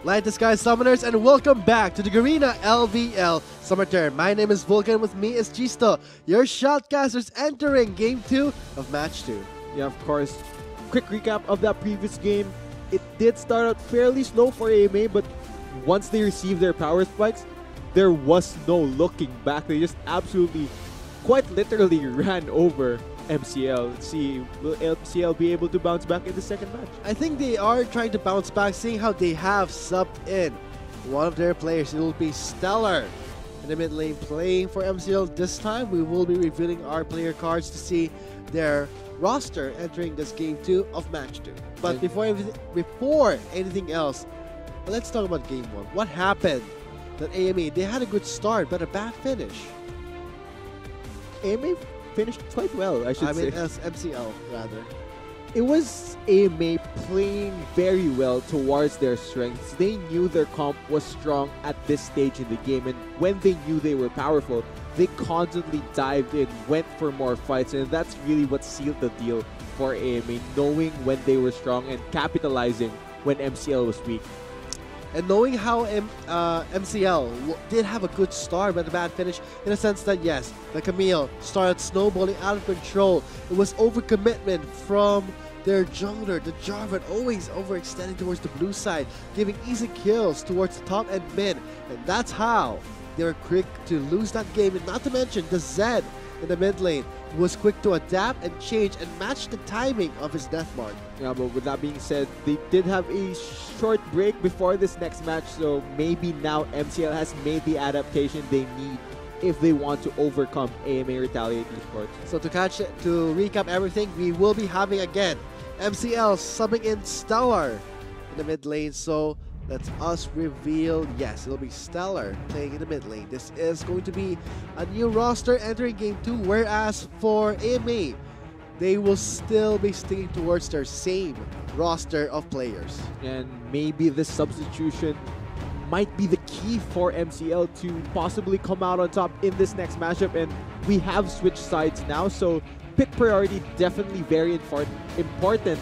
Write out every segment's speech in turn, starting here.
Light the Sky Summoners, and welcome back to the Garena LVL Summer Term. My name is Vulcan, with me is Gisto, your shotcasters entering Game 2 of Match 2. Yeah, of course. Quick recap of that previous game. It did start out fairly slow for AMA, but once they received their power spikes, there was no looking back. They just absolutely, quite literally ran over MCL. Let's see, will MCL be able to bounce back in the second match? I think they are trying to bounce back, seeing how they have subbed in one of their players. It will be Stellar in the mid lane playing for MCL. This time we will be revealing our player cards to see their roster entering this Game 2 of Match 2. But before anything else, let's talk about Game 1. What happened? That AMA, they had a good start but a bad finish. AMA finished quite well, I should say. As MCL, rather. It was AMA playing very well towards their strengths. They knew their comp was strong at this stage in the game, and when they knew they were powerful, they constantly dived in, went for more fights, and that's really what sealed the deal for AMA, knowing when they were strong and capitalizing when MCL was weak. And knowing how MCL did have a good start but a bad finish, in a sense that yes, the Camille started snowballing out of control. It was overcommitment from their jungler, the Jarvan, always overextending towards the blue side, giving easy kills towards the top and mid. And that's how they were quick to lose that game. And not to mention the Zed in the mid lane was quick to adapt and change and match the timing of his death mark. Yeah, but with that being said, they did have a short break before this next match, so maybe now MCL has made the adaptation they need if they want to overcome AMA Retaliate Esports. So to recap everything, we will be having again MCL subbing in Stellar in the mid lane. So let us reveal, yes, it'll be Stellar playing in the mid lane. This is going to be a new roster entering Game 2, whereas for AMA, they will still be sticking towards their same roster of players. And maybe this substitution might be the key for MCL to possibly come out on top in this next matchup. And we have switched sides now, so pick priority definitely very important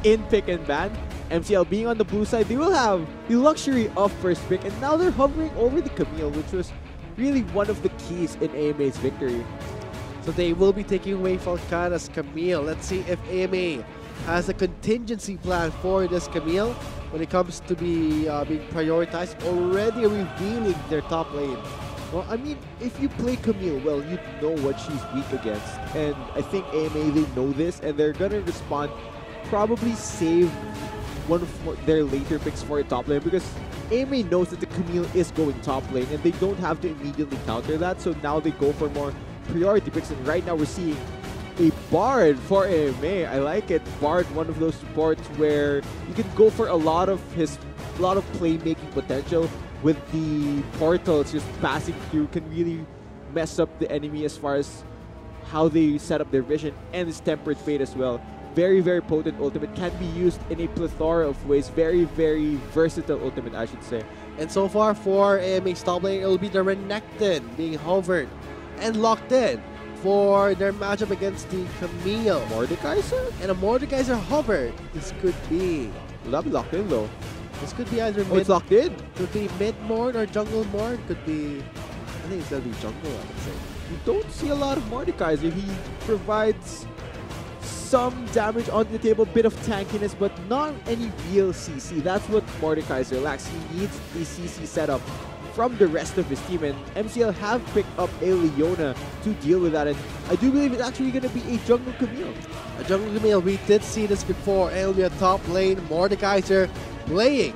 in pick and ban. MCL being on the blue side, they will have the luxury of first pick, and now they're hovering over the Camille, which was really one of the keys in AMA's victory. So they will be taking away Falcana's Camille. Let's see if AMA has a contingency plan for this Camille when it comes to being prioritized, already revealing their top lane. Well, I mean, if you play Camille well, you know what she's weak against. And I think AMA, they know this, and they're gonna respond, probably save one of their later picks for a top lane, because AMA knows that the Camille is going top lane and they don't have to immediately counter that, so now they go for more priority picks. And right now we're seeing a Bard for AMA. I like it. Bard, one of those supports where you can go for a lot of playmaking potential. With the portals just passing through, can really mess up the enemy as far as how they set up their vision, and his Tempered Fate as well. Very, very potent ultimate, can be used in a plethora of ways. Very, very versatile ultimate, I should say. And so far for AMA's top lane, it will be the Renekton being hovered and locked in for their matchup against the Camille. Mordekaiser? And a Mordekaiser hovered. This could be... Will that be locked in though? This could be either it's locked in. Could be mid Mord or jungle Mord. Could be... I think it's gonna be jungle, I would say. You don't see a lot of Mordekaiser. He provides some damage on the table, bit of tankiness, but not any real CC. That's what Mordekaiser lacks. He needs a CC setup from the rest of his team, and MCL have picked up a Leona to deal with that, and I do believe it's actually going to be a jungle Camille. A jungle Camille, we did see this before, and it'll be a top lane Mordekaiser playing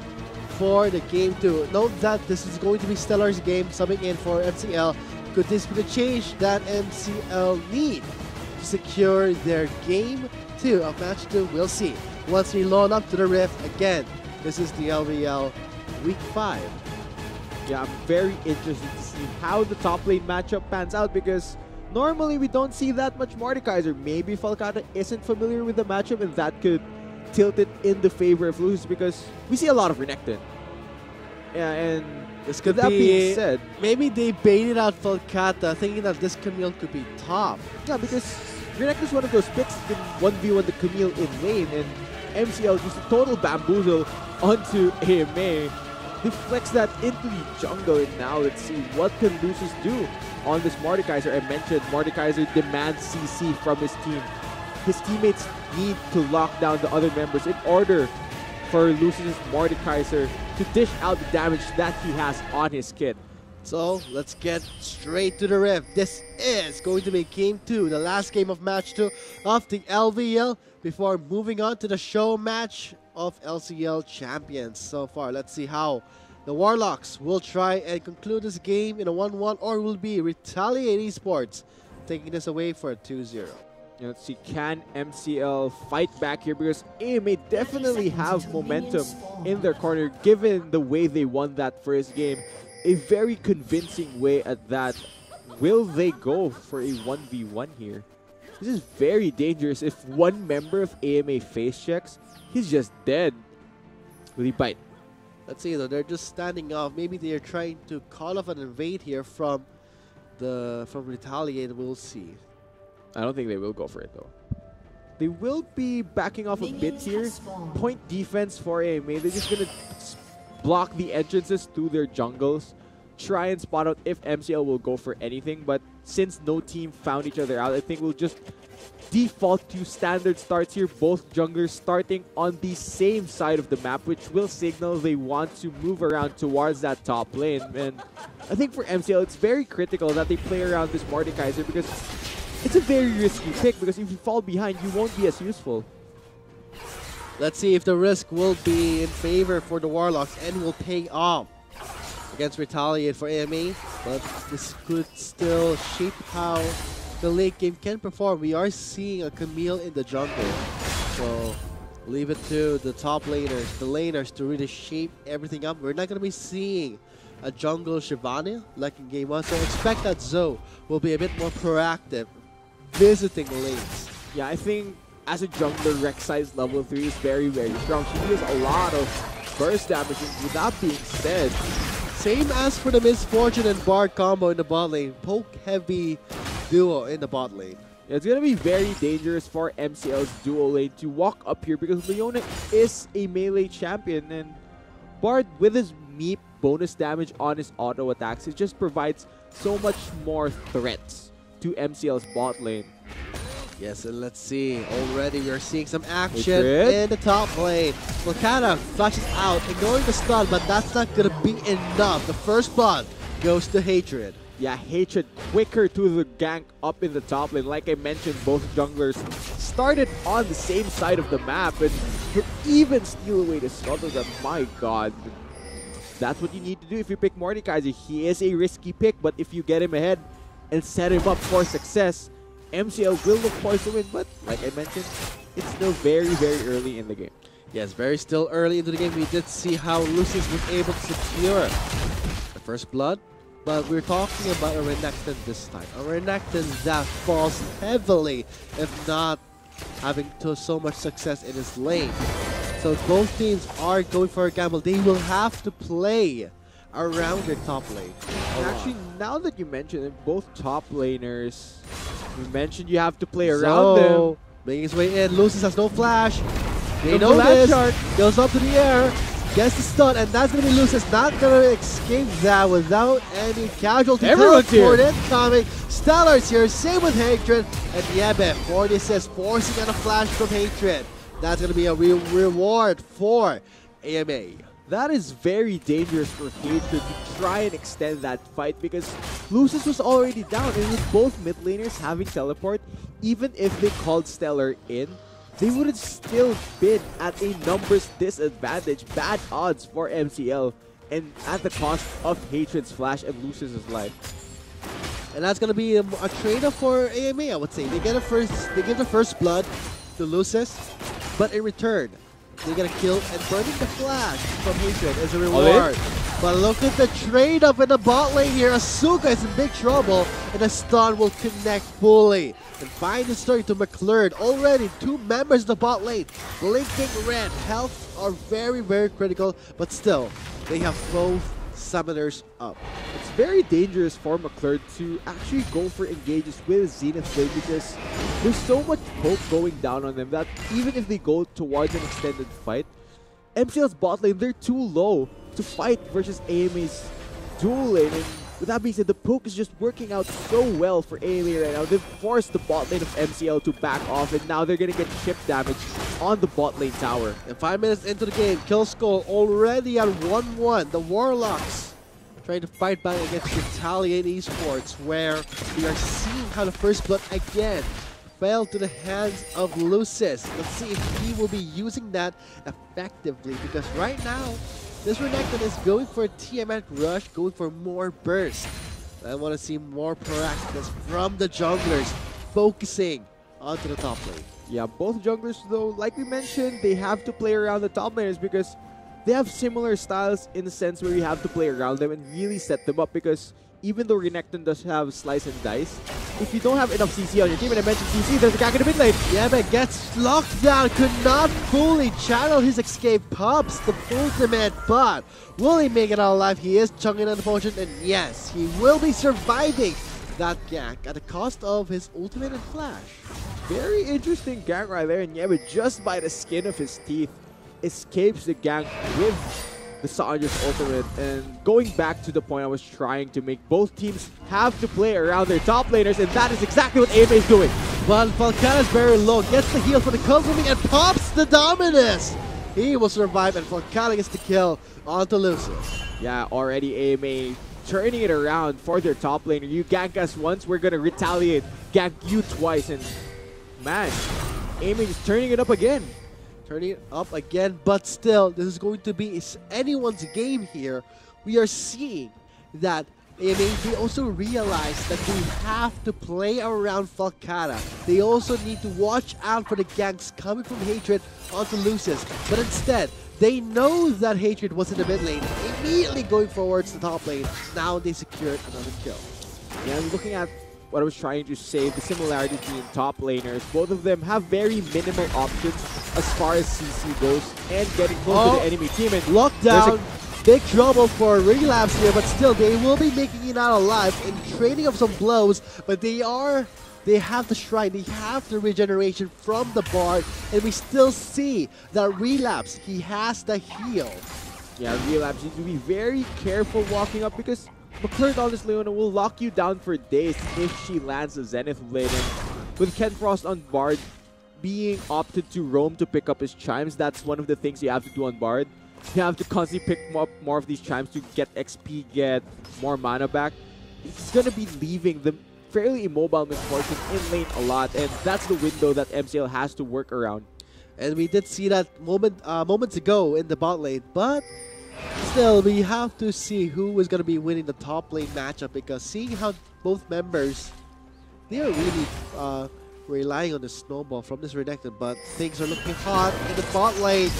for the Game 2. Note that this is going to be Stellar's game, subbing in for MCL. Could this be the change that MCL need to secure their Game 2 of Match 2? We'll see. Once we load up to the Rift again, this is the LVL Week 5. Yeah, I'm very interested to see how the top lane matchup pans out, because normally we don't see that much Mordekaiser. Maybe Falcata isn't familiar with the matchup, and that could tilt it in the favor of Luz, because we see a lot of Renekton. Yeah, and this could that be, being said, maybe they baited out Falcata thinking that this Camille could be top. Yeah, because Renekton is one of those picks that can 1v1 the Camille in lane, and MCL just a total bamboozle onto AMA. They flex that into the jungle, and now let's see what can Lucius do on this Mordekaiser. I mentioned Mordekaiser demands CC from his team. His teammates need to lock down the other members in order for Lucius' Mordekaiser to dish out the damage that he has on his kit. So let's get straight to the rift. This is going to be Game 2, the last game of Match 2 of the LVL before moving on to the show match of LCL Champions. So far, let's see how the Warlocks will try and conclude this game in a 1-1 or will be Retaliate Esports taking this away for a 2-0. Let's see, can MCL fight back here, because AMA definitely have momentum in their corner given the way they won that first game. A very convincing way at that. Will they go for a 1v1 here? This is very dangerous. If one member of AMA face checks, he's just dead. Will he bite? Let's see though, they're just standing off. Maybe they're trying to call off an invade here from Retaliate. We'll see. I don't think they will go for it though. They will be backing off a bit here. Point defense for AMA. They're just going to block the entrances to their jungles. Try and spot out if MCL will go for anything. But since no team found each other out, I think we'll just default to standard starts here. Both junglers starting on the same side of the map, which will signal they want to move around towards that top lane. And I think for MCL, it's very critical that they play around this Mordekaiser, because it's a very risky pick, because if you fall behind, you won't be as useful. Let's see if the risk will be in favor for the Warlocks and will pay off against Retaliate for AMA. But this could still shape how the late game can perform. We are seeing a Camille in the jungle. So leave it to the top laners, the laners, to really shape everything up. We're not going to be seeing a jungle Shivani like in Game 1. So expect that Zoe will be a bit more proactive visiting lanes. Yeah, I think as a jungler, Rek'Sai's level 3 is very, very strong. She deals a lot of burst damage. And with that being said, same as for the Misfortune and Bard combo in the bot lane, poke heavy duo in the bot lane. It's going to be very dangerous for MCL's duo lane to walk up here, because Leona is a melee champion, and Bard with his Meep bonus damage on his auto attacks, it just provides so much more threats to MCL's bot lane. Yes, and let's see. Already we are seeing some action in the top lane. Volcana flashes out, ignoring the stun, but that's not going to be enough. The first blood goes to Hatred. Yeah, Hatred quicker to the gank up in the top lane. Like I mentioned, both junglers started on the same side of the map, and to even steal away the Scuttle, my god. That's what you need to do if you pick Mordekaiser. He is a risky pick, but if you get him ahead and set him up for success, MCL will look poised to win. But like I mentioned, it's still very, very early in the game. Yes, very still early into the game. We did see how Lucius was able to secure the first blood, but we're talking about a Renekton this time. A Renekton that falls heavily, if not having so much success in his lane. So both teams are going for a gamble. They will have to play around their top lane. Actually, now that you mention it, both top laners, you mentioned you have to play around them. Making his way in, Lucius has no flash. They know this. Goes up to the air, gets the stun, and that's going to be Lucius. Not going to escape that without any casualty. Everyone's here. Incoming. Stellar's here, same with Hatred. And Yebe, 40 says, forcing out a flash from Hatred. That's going to be a real reward for AMA. That is very dangerous for Hatred to try and extend that fight, because Lucius was already down, and with both mid laners having teleport, even if they called Stellar in, they would have still been at a numbers disadvantage. Bad odds for MCL, and at the cost of Hatred's flash and Lucius's life. And that's going to be a trade-off for AMA, I would say. They give the first blood to Lucius, but in return, they get a kill, and burning the flash from Hatred is a reward. But look at the trade up in the bot lane here. Asuka is in big trouble, and the stun will connect fully. And find the story to McClure. Already 2 members of the bot lane blinking red. Health are very, very critical, but still, they have both summoners up. It's very dangerous for McClure to actually go for engages with Zenith Blade, because there's so much hope going down on them that even if they go towards an extended fight, MCL's bot lane, they're too low to fight versus AMA's dual lane. And with that being said, the poke is just working out so well for AMA right now. They've forced the bot lane of MCL to back off, and now they're going to get chip damage on the bot lane tower. And 5 minutes into the game, kill score already at 1-1. The Warlocks trying to fight back against Retaliate Esports, where we are seeing how the first blood again fell to the hands of Lucis. Let's see if he will be using that effectively, because right now, this Renekton is going for a TMF rush, going for more burst. I want to see more proactiveness from the junglers, focusing onto the top lane. Yeah, both junglers though, like we mentioned, they have to play around the top laners because they have similar styles in the sense where you have to play around them and really set them up, because even though Renekton does have slice and dice, if you don't have enough CC on your team, and I mentioned CC, there's a guy in the mid lane. Yeah, but gets locked down, could not fully channel his escape, pops the ultimate, but will he make it out alive? He is chunking on the potion, and yes, he will be surviving that gank at the cost of his ultimate and flash. Very interesting gank right there, and yeah, but just by the skin of his teeth, escapes the gank with the Sandra's ultimate. And going back to the point I was trying to make, both teams have to play around their top laners, and that is exactly what AMA is doing. But Falcana's very low, gets the heal for the Cultivate and pops the Dominus. He will survive, and Falcana gets the kill onto Lucis. Yeah, already AMA turning it around for their top laner. You gank us once, we're gonna retaliate, gank you twice, and man, AMA is turning it up again. Turning it up again, but still, this is going to be anyone's game here. We are seeing that they also realize that they have to play around Falcana. They also need to watch out for the ganks coming from Hatred onto Lucis. But instead, they know that Hatred was in the mid lane, immediately going forwards to the top lane. Now they secured another kill. Yeah, looking at what I was trying to say, the similarity between top laners, both of them have very minimal options as far as CC goes and getting close to the enemy team. And lockdown, big trouble for Relapse here, but still they will be making it out alive and trading up some blows, but they have the shrine, they have the regeneration from the Bard, and we still see that Relapse, he has the heal. Yeah, Relapse needs to be very careful walking up, because McClure Donis Leona will lock you down for days if she lands a Zenith Blade. And with Ken Frost on Bard being opted to roam to pick up his chimes, that's one of the things you have to do on Bard. You have to constantly pick up more of these chimes to get XP, get more mana back. He's going to be leaving the fairly immobile Misfortune in lane a lot, and that's the window that MCL has to work around. And we did see that moments ago in the bot lane, but still, we have to see who is going to be winning the top lane matchup, because seeing how both members, they are really relying on the snowball from this Renekton, but things are looking hot in the bot lane.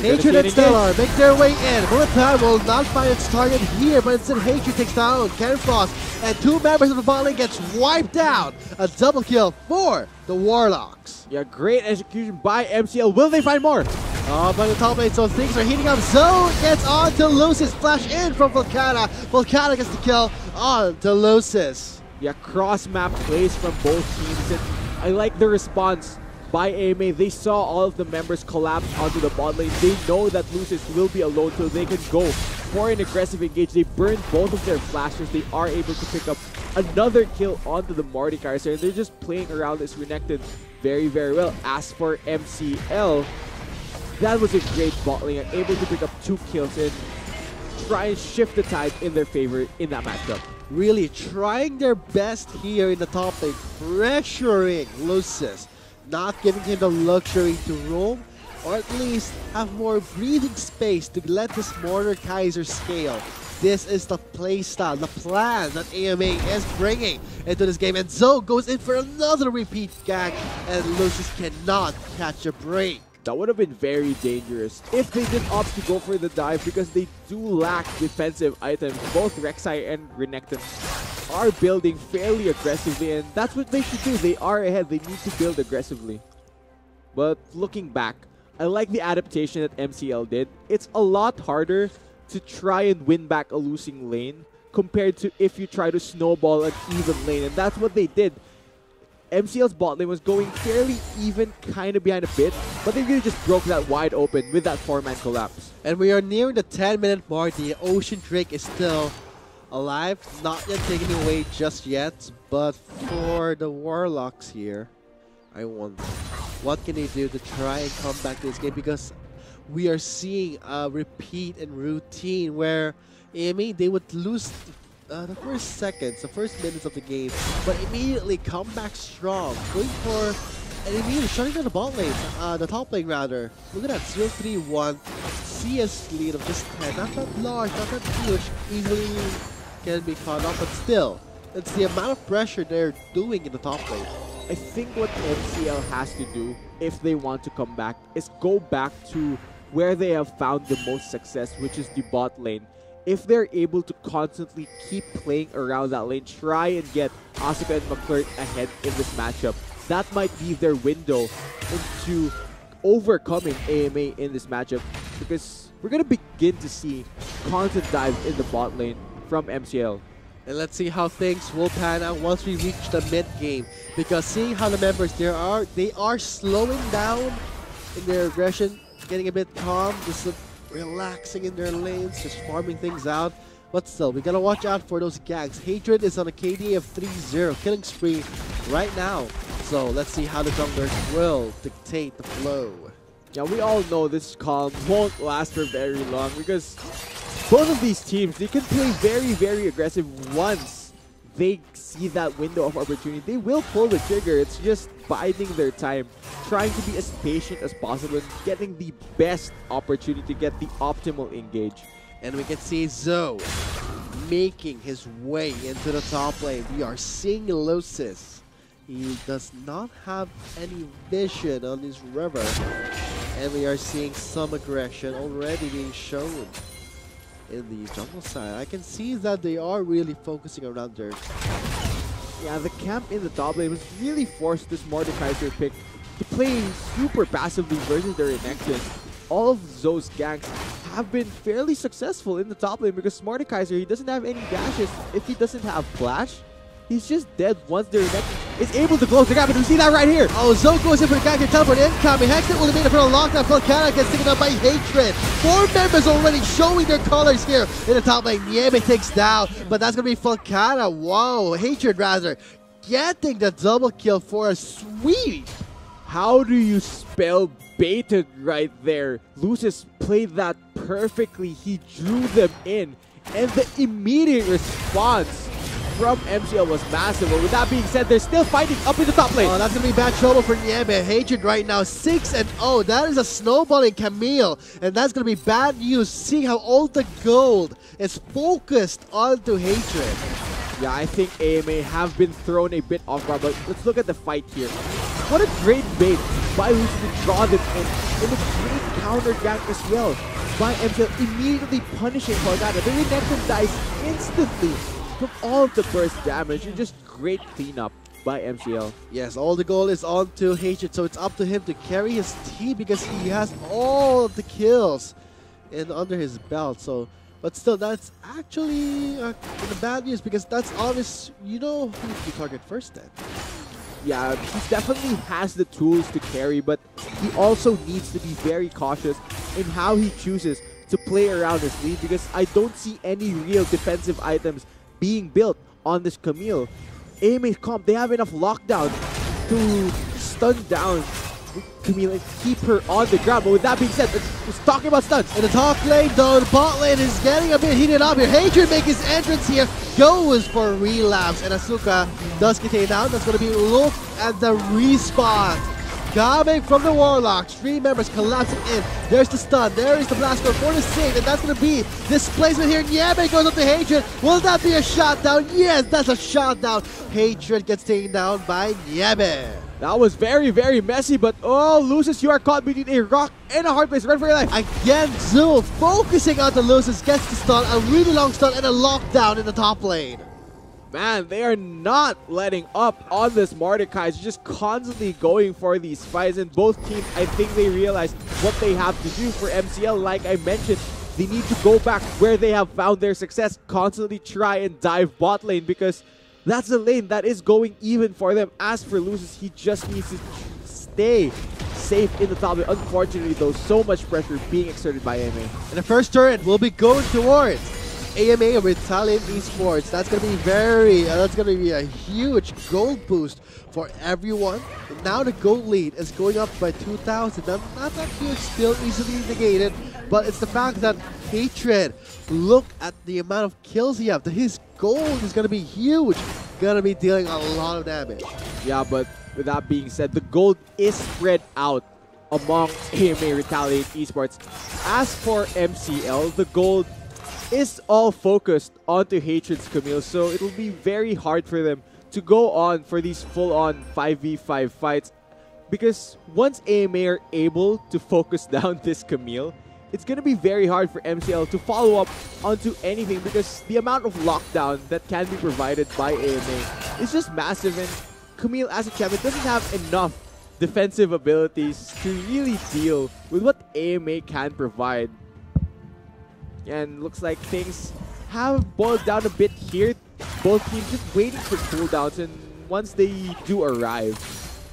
Hatred and Stellar make their way in. Bullet Time will not find its target here, but instead Hatred takes down Ken Frost, and 2 members of the bot lane gets wiped out. A double kill for the Warlocks. Yeah, great execution by MCL. Will they find more? Oh, but the top lane, so things are heating up. Zone gets on to Lucis. Flash in from Falcana. Falcana gets the kill on to Lucis. Yeah, cross-map plays from both teams. And I like the response by AMA. They saw all of the members collapse onto the bot lane. They know that Lucis will be alone, so they can go for an aggressive engage. They burned both of their flashers. They are able to pick up another kill onto the Mordekaiser. And they're just playing around this Renekton very, very well. As for MCL, that was a great bot lane, able to pick up 2 kills and try and shift the tide in their favor in that matchup. Really trying their best here in the top lane, pressuring Lucis, not giving him the luxury to roam, or at least have more breathing space to let this Mordekaiser scale. This is the playstyle, the plan that AMA is bringing into this game, and Zoe goes in for another repeat gank, and Lucis cannot catch a break. That would have been very dangerous if they didn't opt to go for the dive, because they do lack defensive items. Both Rek'Sai and Renekton are building fairly aggressively, and that's what they should do. They are ahead. They need to build aggressively. But looking back, I like the adaptation that MCL did. It's a lot harder to try and win back a losing lane compared to if you try to snowball an even lane, and that's what they did. MCL's bot lane was going fairly even, kind of behind a bit, but they really just broke that wide open with that 4-man collapse. And we are nearing the 10-minute mark. The Ocean Drake is still alive, not yet taken away just yet. But for the Warlocks here, I wonder what can they do to try and come back to this game, because we are seeing a repeat and routine where AMA, they would lose the first seconds, the first minutes of the game, but immediately come back strong, going for and immediately shutting down the bot lane, the top lane rather. Look at that, 0-3-1 CS lead of just 10. Not that large, not that huge, easily can be caught up, but still, it's the amount of pressure they're doing in the top lane. I think what MCL has to do if they want to come back is go back to where they have found the most success, which is the bot lane. If they're able to constantly keep playing around that lane, try and get Asuka and McClure ahead in this matchup, that might be their window into overcoming AMA in this matchup, because we're going to begin to see constant dives in the bot lane from MCL. And let's see how things will pan out once we reach the mid game, because seeing how the members they are slowing down in their aggression, getting a bit calm, just relaxing in their lanes, just farming things out. But still, we gotta watch out for those ganks. Hatred is on a KDA of 3-0, killing spree right now. So let's see how the junglers will dictate the flow. Yeah, we all know this calm won't last for very long, because both of these teams, they can play very, very aggressive once they see that window of opportunity. They will pull the trigger. It's just biding their time, trying to be as patient as possible, and getting the best opportunity to get the optimal engage. And we can see Zoe making his way into the top lane. We are seeing Lucis. He does not have any vision on his river. And we are seeing some aggression already being shown in the jungle side. I can see that they are really focusing around there. Yeah, the camp in the top lane was really forced this Mordekaiser pick to play super passively versus their Renekton. All of Zoe's ganks have been fairly successful in the top lane, because Mordekaiser, he doesn't have any dashes. If he doesn't have flash, he's just dead once their Renekton is able to close the gap. And we see that right here. Oh, Zoe goes in for the gank, teleport incoming. Hexit will remain in front of lockdown. Volcana gets taken out by Hatred. 4 members already showing their colors here in the top lane. Niebe takes down, but that's going to be Volcana. Whoa, Hatred rather, getting the double kill for a sweep. How do you spell baited right there? Lucis played that perfectly. He drew them in, and the immediate response from MCL was massive. But with that being said, they're still fighting up in the top lane. Oh, that's going to be bad trouble for Niebe. Hatred right now, 6-0. That is a snowballing Camille. And that's going to be bad news, seeing how all the gold is focused onto Hatred. Yeah, I think AMA have been thrown a bit off guard, but let's look at the fight here. What a great bait by Lucis to draw them in. And a great counter gank as well by MCL, immediately punishing Volcana. The Renekton dies instantly from all of the burst damage, and just great cleanup by MCL. Yes, all the goal is on to Hatred, so it's up to him to carry his team, because he has all of the kills under his belt. So, but still, that's actually the bad news, because that's obvious. You know who to target first then. Yeah, he definitely has the tools to carry, but he also needs to be very cautious in how he chooses to play around his lead, because I don't see any real defensive items being built on this Camille. AMA's comp, they have enough lockdown to stun down Camille and keep her on the ground. But with that being said, let's talking about stuns. In the top lane though, the bot lane is getting a bit heated up here. Hatred makes his entrance here, goes for relapse, and Asuka does get taken down. That's going to be look at the respawn coming from the Warlocks. 3 members collapsing in. There's the stun. There is the blast for the save, and that's going to be displacement here. Niebe goes up to Hatred. Will that be a shot down? Yes, that's a shot down. Hatred gets taken down by Niebe. That was very, very messy, but oh, Lucis, you are caught between a rock and a hard place. Run for your life. Again, Zoe focusing on the Lucis, gets the stun, a really long stun, and a lockdown in the top lane. Man, they are not letting up on this Mordekaiser, just constantly going for these fights. And both teams, I think they realize what they have to do. For MCL, like I mentioned, they need to go back where they have found their success, constantly try and dive bot lane, because that's the lane that is going even for them. As for Lucis, he just needs to stay safe in the top lane. Unfortunately, though, so much pressure being exerted by AMA. And the first turret will be going towards AMA Retaliate Esports. That's gonna be that's gonna be a huge gold boost for everyone. And now the gold lead is going up by 2,000. Now, not that huge, still easily negated, but it's the fact that Hatred, look at the amount of kills he has. His gold is gonna be huge, gonna be dealing a lot of damage. Yeah, but with that being said, the gold is spread out amongst AMA Retaliate Esports. As for MCL, the gold is all focused onto Hatred's Camille, so it'll be very hard for them to go on for these full-on 5v5 fights, because once AMA are able to focus down this Camille, it's going to be very hard for MCL to follow up onto anything, because the amount of lockdown that can be provided by AMA is just massive, and Camille as a champion doesn't have enough defensive abilities to really deal with what AMA can provide. And looks like things have boiled down a bit here. Both teams just waiting for cooldowns, and once they do arrive,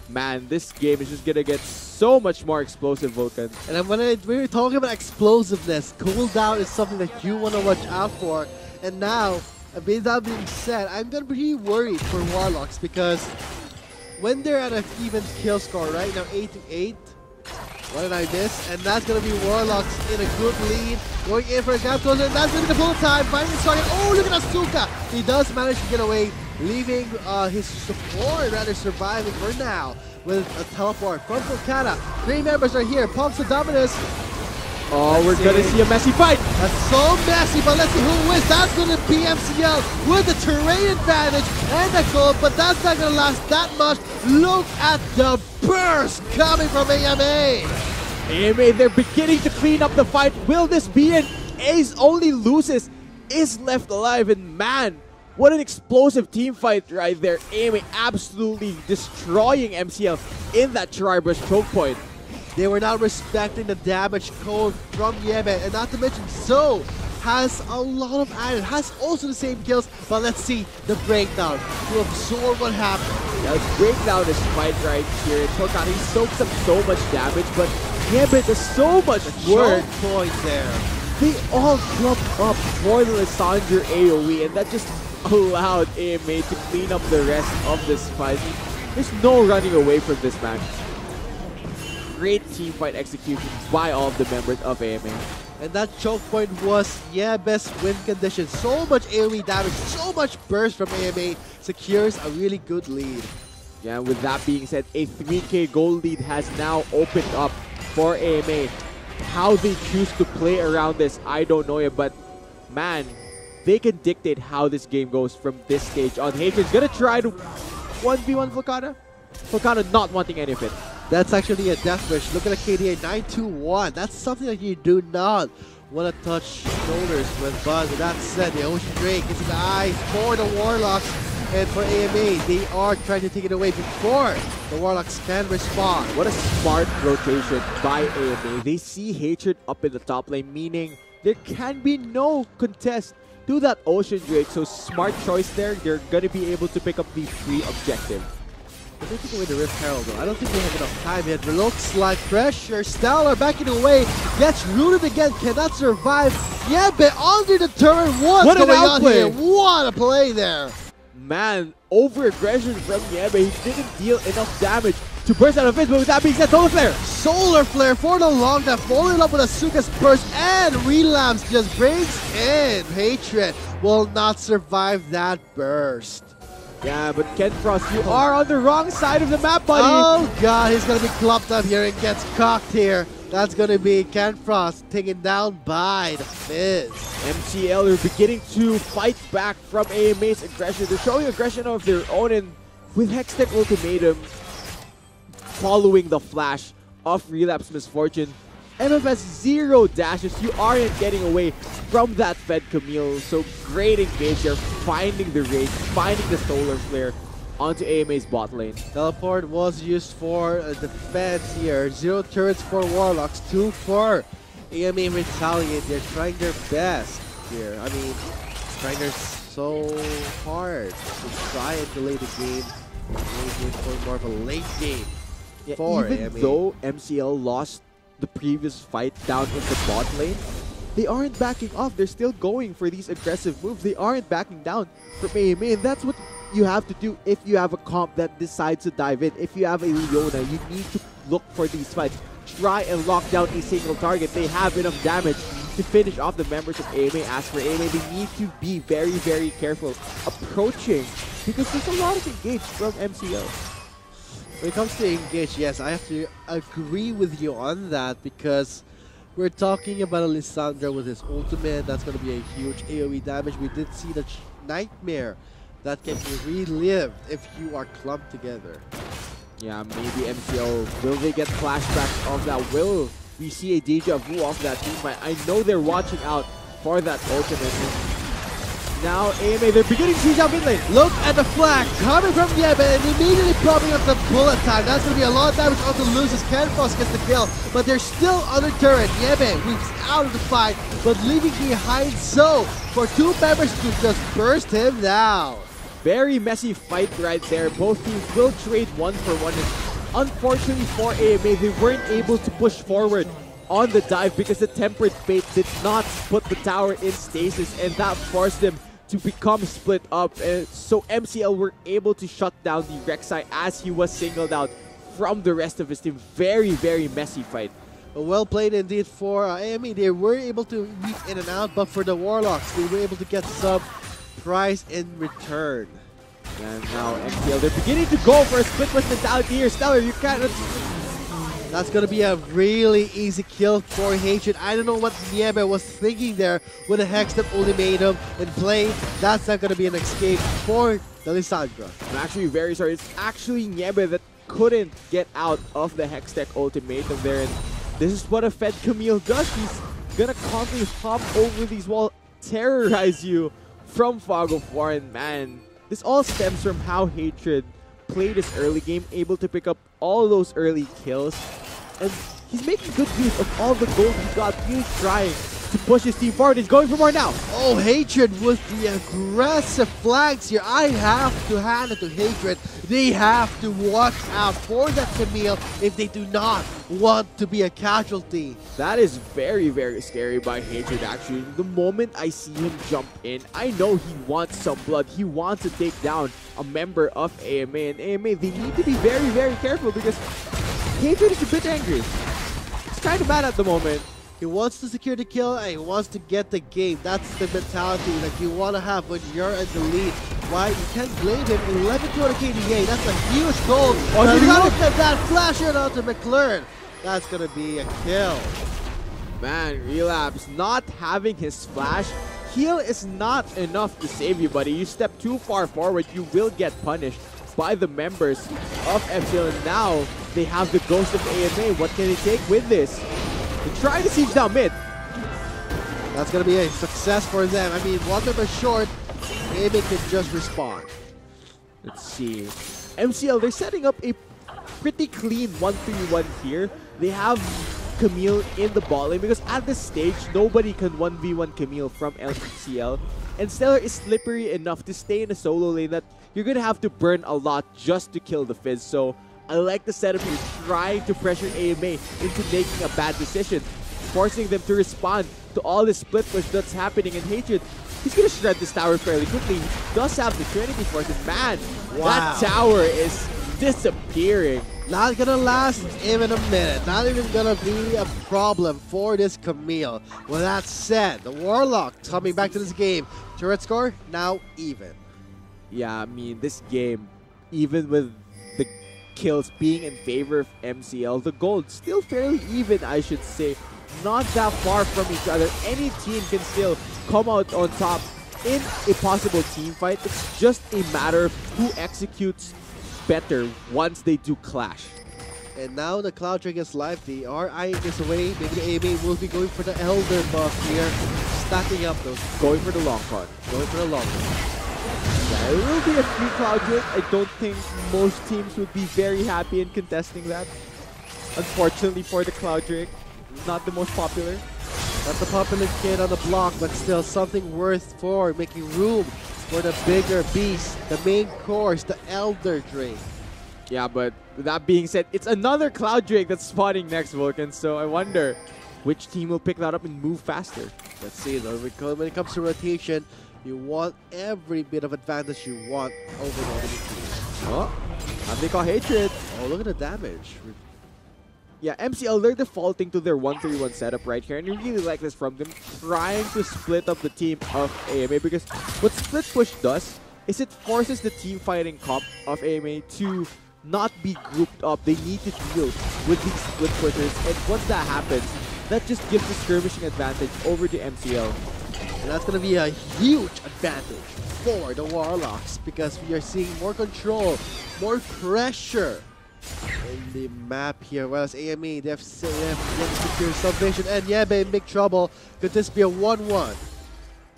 man, this game is just gonna get so much more explosive, Vulcan. And when we're talking about explosiveness, cooldown is something that you want to watch out for. And now, with that being said, I'm gonna be worried for Warlocks, because when they're at an even kill score right now, 8-8, what did I miss? And that's going to be Warlocks in a good lead. Going in for a gap closer, and that's going to be the full time. Finally starting. Oh, look at Asuka! He does manage to get away, leaving his support rather surviving for now with a teleport from Volcana. 3 members are here. Pumps the Dominus. Oh, we're going to see a messy fight. That's so messy, but let's see who wins. That's going to be MCL with the terrain advantage and the gold, but that's not going to last that much. Look at the burst coming from AMA. AMA, they're beginning to clean up the fight. Will this be an Ace only loses, is left alive, and man, what an explosive team fight right there. AMA absolutely destroying MCL in that Tri-Brush choke point. They were not respecting the damage code from Yebe, and not to mention Zoe has a lot of iron, has also the same kills, but let's see the breakdown to absorb what happened. Yeah, let's break down this fight right here. Volcana, he soaks up so much damage, but Yebe does so much work. Point there. They all jumped up for the Lysandre AoE, and that just allowed AMA to clean up the rest of this fight. There's no running away from this match. Great team fight execution by all of the members of AMA. And that choke point was best win condition. So much AoE damage, so much burst from AMA secures a really good lead. Yeah, with that being said, a 3K gold lead has now opened up for AMA. How they choose to play around this, I don't know yet, but man, they can dictate how this game goes from this stage on. Hatred's gonna try to 1v1 Volcana. Volcana not wanting any of it. That's actually a death wish. Look at the KDA 921. That's something that you do not want to touch shoulders with. But with that said, the Ocean Drake is in the eyes for the Warlocks, and for AMA, they are trying to take it away before the Warlocks can respond. What a smart rotation by AMA. They see Hatred up in the top lane, meaning there can be no contest to that Ocean Drake. So smart choice there. They're going to be able to pick up the free objective. But they took away the Rift Herald though. I don't think they have enough time yet. Looks like pressure. Stellar backing away. Gets rooted again. Cannot survive. Yeah, but under the turret. What's going on here? What a play there. Man, over-aggression from Yebe. He didn't deal enough damage to burst out of it. But with that being said, Solar Flare. Solar Flare for the long time. Following up with Asuka's burst. And Relapse just brings in Hatred. Will not survive that burst. Yeah, but Ken Frost, you are on the wrong side of the map, buddy. Oh god, he's gonna be clumped up here and gets cocked here. That's gonna be Ken Frost taken down by the Fizz. MCL are beginning to fight back from AMA's aggression. They're showing aggression of their own, and with Hextech Ultimatum following the flash of Relapse Misfortune, MF has 0 dashes. You aren't getting away from that Fed Camille. So great engage there, finding the rage, finding the Solar Flare onto AMA's bot lane. Teleport was used for defense here. 0 turrets for Warlocks, 2 for AMA Retaliate. They're trying their best here. I mean, trying their so hard to try and delay the game. For more of a late game Yeah, for even AME. though MCL lost the previous fight down in the bot lane, they aren't backing off. They're still going for these aggressive moves. They aren't backing down from AMA, and that's what you have to do if you have a comp that decides to dive in. If you have a Leona, you need to look for these fights. Try and lock down a single target. They have enough damage to finish off the members of AMA. As for AMA, they need to be very, very careful approaching because there's a lot of engage from MCL. When it comes to engage, yes, I have to agree with you on that because we're talking about Alessandro with his ultimate. That's going to be a huge AoE damage. We did see the nightmare that can be relived if you are clumped together. Yeah, maybe MCL, will they get flashbacks of that? Will we see a deja vu of that team fight? I know they're watching out for that ultimate. Now AMA, they're beginning to siege out mid lane. Look at the flag coming from Yebe and immediately popping up the bullet time. That's going to be a lot of damage onto loses. Canfos gets the kill, but they're still on the turret. Yebe weaves out of the fight, but leaving behind So for two members to just burst him down. Very messy fight right there. Both teams will trade one for one. And unfortunately for AMA, they weren't able to push forward on the dive because the Tempered Fate did not put the tower in stasis, and that forced them to become split up. And so MCL were able to shut down the Rek'Sai as he was singled out from the rest of his team. Very, very messy fight. Well played indeed for AME. They were able to weave in and out, but for the Warlocks, they were able to get some prize in return. And now MCL, they're beginning to go for a split push mentality here. Stellar, you can't... That's going to be a really easy kill for Hatred. I don't know what Niebe was thinking there with a Hextech ultimatum in play. That's not going to be an escape for the Lissandra. I'm actually very sorry. It's actually Niebe that couldn't get out of the Hextech ultimatum there. And this is what a Fed Camille does. He's going to constantly hop over these walls, terrorize you from Fog of War. And man, this all stems from how Hatred played his early game, able to pick up all those early kills, and he's making good use of all the gold he got. He's trying to push his team forward. He's going for more now. Oh, Hatred with the aggressive flanks here. I have to hand it to Hatred. They have to watch out for that Camille if they do not want to be a casualty. That is very, very scary by Hatred, actually. The moment I see him jump in, I know he wants some blood. He wants to take down a member of AMA, and AMA, they need to be very, very careful because Hatred is a bit angry. He's kind of mad at the moment. He wants to secure the kill and he wants to get the game. That's the mentality that you want to have when you're in the lead. Why? You can't blame him. 11-200 KDA. That's a huge goal. Oh, look at that flash it onto McLaren. That's going to be a kill. Man, Relapse not having his flash. Heal is not enough to save you, buddy. You step too far forward, you will get punished by the members of MCL. And now they have the ghost of AMA. What can they take with this? They try to siege down mid. That's going to be a success for them. I mean, one member short, AMA can just respond. Let's see. MCL, they're setting up a pretty clean 1-3-1 here. They have Camille in the bot lane because at this stage, nobody can 1v1 Camille from MCL. And Stellar is slippery enough to stay in a solo lane that you're going to have to burn a lot just to kill the Fizz. So I like the setup here, trying to pressure AMA into making a bad decision, forcing them to respond to all this split push that's happening in Hatred. He's going to shred this tower fairly quickly. He does have the Trinity Force, and man, that tower is disappearing. Not gonna last even a minute. Not even gonna be a problem for this Camille. With that said, the Warlock coming back to this game. Turret score now even. Yeah, I mean, this game, even with the kills being in favor of MCL, the gold still fairly even, I should say. Not that far from each other. Any team can still come out on top in a possible team fight. It's just a matter of who executes better once they do clash. And now the Cloud Drake is live. They are eyeing this away. Maybe the AMA will be going for the Elder buff here. Stacking up those. Going for the long con. Going for the long con. Yeah, it will be a free Cloud Drake. I don't think most teams would be very happy in contesting that. Unfortunately for the Cloud Drake, not the most popular. Not the popular kid on the block, but still something worth for making room for the bigger beast, the main course, the Elder Drake. Yeah, but with that being said, it's another Cloud Drake that's spawning next, Vulcan. So I wonder which team will pick that up and move faster. Let's see, though. When it comes to rotation, you want every bit of advantage you want over the other team. Oh, have they call Hatred? Oh, look at the damage. Yeah, MCL, they're defaulting to their 1-3-1 setup right here, and you really like this from them, trying to split up the team of AMA, because what Split Push does is it forces the team fighting comp of AMA to not be grouped up. They need to deal with these Split Pushers, and once that happens, that just gives a skirmishing advantage over to MCL. And that's going to be a huge advantage for the Warlocks, because we are seeing more control, more pressure in the map here. Whereas AME, they have secured some vision, and Yebe in big trouble. Could this be a 1-1?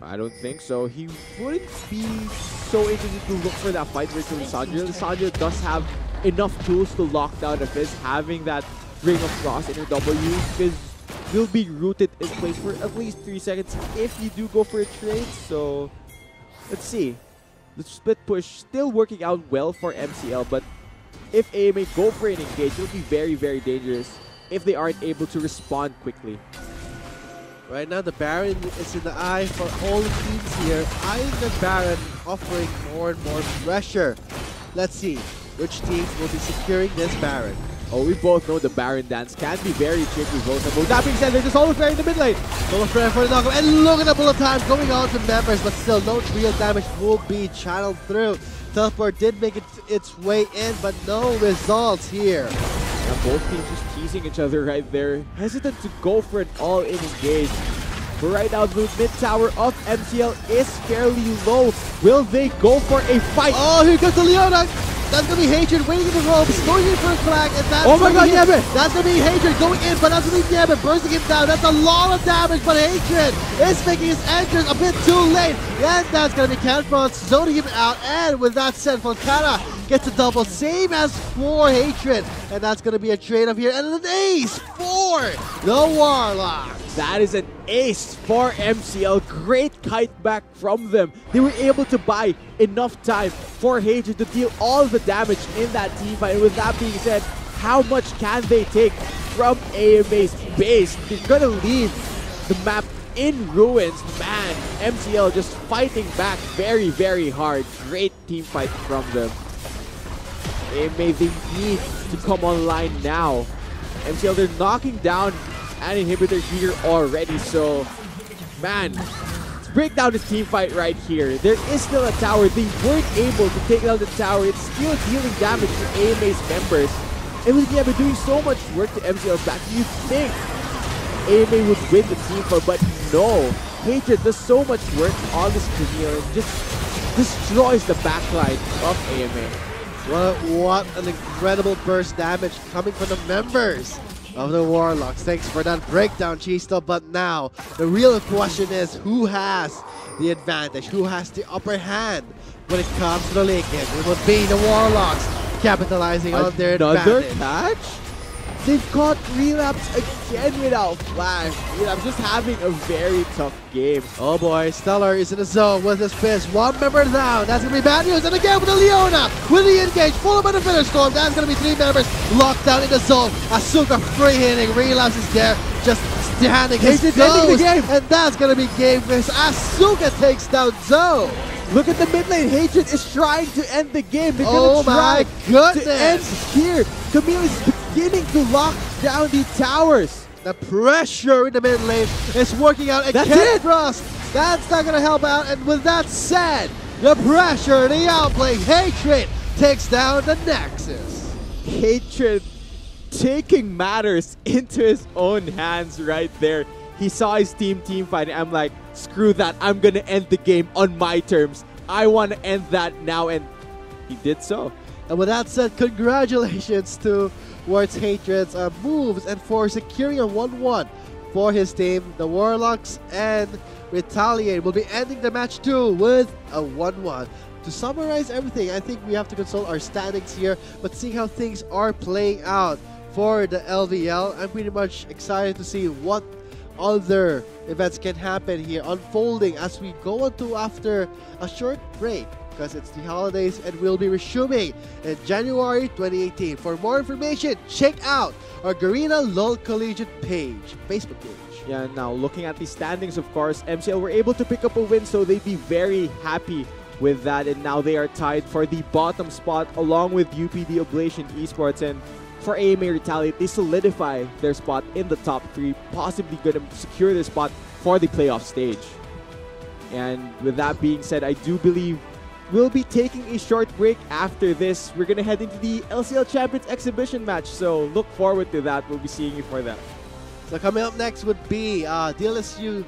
I don't think so. He wouldn't be so interested to look for that fight versus Lissandra. Lissandra does have enough tools to lock down a Fizz, having that Ring of Frost in her W, because will be rooted in place for at least 3 seconds if you do go for a trade. So let's see. The split push still working out well for MCL, but if AMA go for an engage, it'll be very, very dangerous if they aren't able to respond quickly. Right now, the Baron is in the eye for all teams here. Eyeing the Baron, offering more and more pressure. Let's see which teams will be securing this Baron. Oh, we both know the Baron dance can be very tricky, both of them. That being said, they're just always in the mid lane. Solo flare for the knockup, and look at the bullet time going on to members, but still no real damage will be channeled through. Teleport did make its way in, but no results here. And both teams just teasing each other right there. Hesitant to go for an all-in engage. But right now, the mid tower of MCL is fairly low. Will they go for a fight? Oh, here comes the Leona! That's gonna be Hatred waiting in the ropes, going in for a flag, and that's oh my god, Yebe! That's gonna be Hatred going in, but that's gonna be Yebe bursting him down. That's a lot of damage, but Hatred is making his entrance a bit too late. And that's gonna be Canfront zoning him out, and with that said, Volcana gets a double, same as for Hatred. And that's gonna be a trade-off here, and an ace for the Warlock. That is an ace for MCL. Great kite back from them. They were able to buy enough time for Hatred to deal all the damage in that team fight. And with that being said, how much can they take from AMA's base? They're gonna leave the map in ruins. Man, MCL just fighting back very, very hard. Great team fight from them. AMA, they need to come online now. MCL, they're knocking down an inhibitor here already, so man, let's break down this team fight right here. There is still a tower. They weren't able to take down the tower. It's still dealing damage to AMA's members. And with Yebe doing so much work to MCL's back, you think AMA would win the team fight, but no. Hatred does so much work on this Camille and just destroys the backline of AMA. What an incredible burst damage coming from the members of the Warlocks. Thanks for that breakdown, Chisto. But now, the real question is, who has the advantage? Who has the upper hand when it comes to the late game? It would be the Warlocks capitalizing on their advantage. Another catch? They've caught Relapse again without Flash. Relapse just having a very tough game. Oh boy, Stellar is in the zone with his fist. One member down. That's going to be bad news. And again with the Leona. With the engage. Followed by the Finish Storm. That's going to be 3 members locked down in the zone. Asuka free hitting. Relapse is there. Just standing his ending the game. And that's going to be game as Asuka takes down Zoe. Look at the mid lane. Hatred is trying to end the game. They're oh gonna try goodness. to end here. Camille is beginning to lock down the towers. The pressure in the mid lane is working out. And that's it. Frost, that's not going to help out. And with that said, the pressure, the outplay, Hatred takes down the Nexus. Hatred taking matters into his own hands right there. He saw his team fight, and I'm like, screw that. I'm going to end the game on my terms. I want to end that now, and he did so. And with that said, congratulations towards Hatred's moves and for securing a 1-1 for his team. The Warlocks and Retaliate will be ending the match 2 with a 1-1. To summarize everything, I think we have to consult our standings here, but seeing how things are playing out for the LVL, I'm pretty much excited to see what other events can happen here unfolding as we go into after a short break. because it's the holidays and we'll be resuming in January 2018. For more information, check out our Garena LOL Collegiate page, Facebook page. Yeah, now looking at the standings, of course, MCL were able to pick up a win, so they'd be very happy with that. And now they are tied for the bottom spot along with UPD Oblation Esports. And for AMA Retaliate, they solidify their spot in the top 3, possibly going to secure their spot for the playoff stage. And with that being said, I do believe we'll be taking a short break after this. We're going to head into the LCL Champions Exhibition match, so look forward to that. We'll be seeing you for that. So coming up next would be DLSU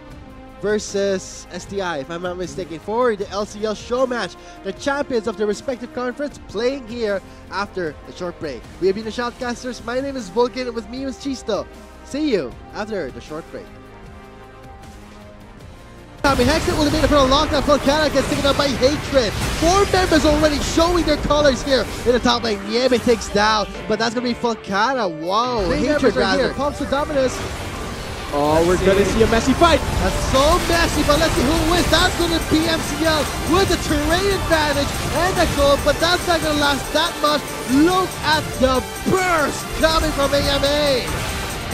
versus STI, if I'm not mistaken, for the LCL show match. The champions of their respective conference playing here after the short break. We have been the Shoutcasters. My name is Vulcan, and with me is Chisto. See you after the short break. Hexit will be made for a lockdown. Falcana gets taken out by Hatred. 4 members already showing their colors here in the top lane. Niebe takes down, but that's going to be Falcana. Wow, Hatred right here. Pumps to Dominus. Oh, we're going to see a messy fight. That's so messy, but let's see who wins. That's going to be MCL with the terrain advantage and the goal, but that's not going to last that much. Look at the burst coming from AMA.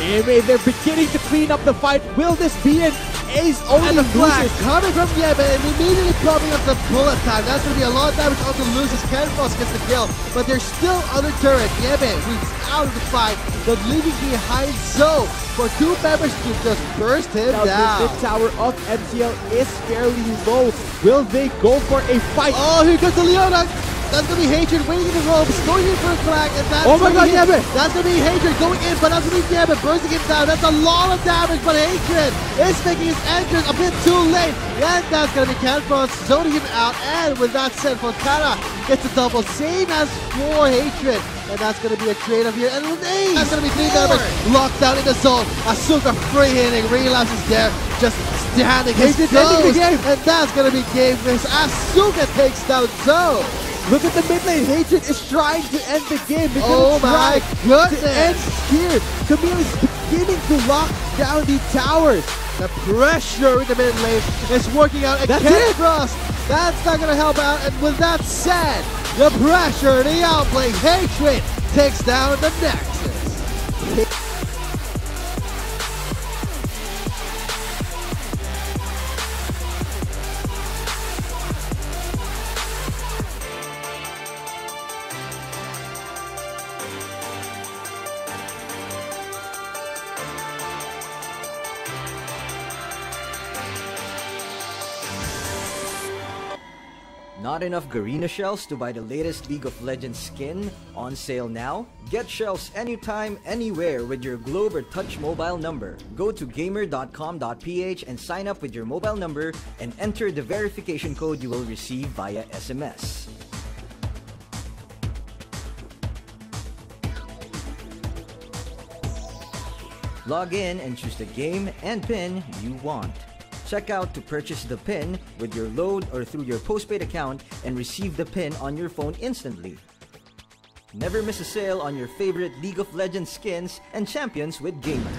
AMA, they're beginning to clean up the fight. Will this be an ace only? And the flag coming from Niebe and immediately popping up the bullet time. That's going to be a lot of damage onto Lucis. Canfrost gets the kill, but they're still under turret. Niebe reads out of the fight, but leaving behind Zoe for 2 members to just burst him down. The mid tower of MCL is fairly low. Will they go for a fight? Oh, here comes the Leona. That's going to be Hatred waiting in the ropes, going in for a flag, and that's oh my god, Niebe! That's going to be Hatred going in, but that's going to be Niebe bursting him down. That's a lot of damage, but Hatred is making his entrance a bit too late, and that's going to be Canfrost zoning him out. And with that said, Falcana gets a double, same as for Hatred, and that's going to be a trade-off here. And that's going to be 3 members locked down in the zone. Asuka free hitting, Relapse is there, just standing his toes, and that's going to be game because Asuka takes down Zoe. Look at the mid lane. Hatred is trying to end the game. Oh my goodness. To end here. Camille is beginning to lock down the towers. The pressure in the mid lane is working out against Frost. That's not going to help out. And with that said, the pressure, the outplay, Hatred takes down the Nexus. Not enough Garena shells to buy the latest League of Legends skin? On sale now? Get shells anytime, anywhere with your Globe or Touch mobile number. Go to gamer.com.ph and sign up with your mobile number and enter the verification code you will receive via SMS. Log in and choose the game and pin you want. Check out to purchase the pin with your load or through your postpaid account and receive the pin on your phone instantly. Never miss a sale on your favorite League of Legends skins and champions with Gamer.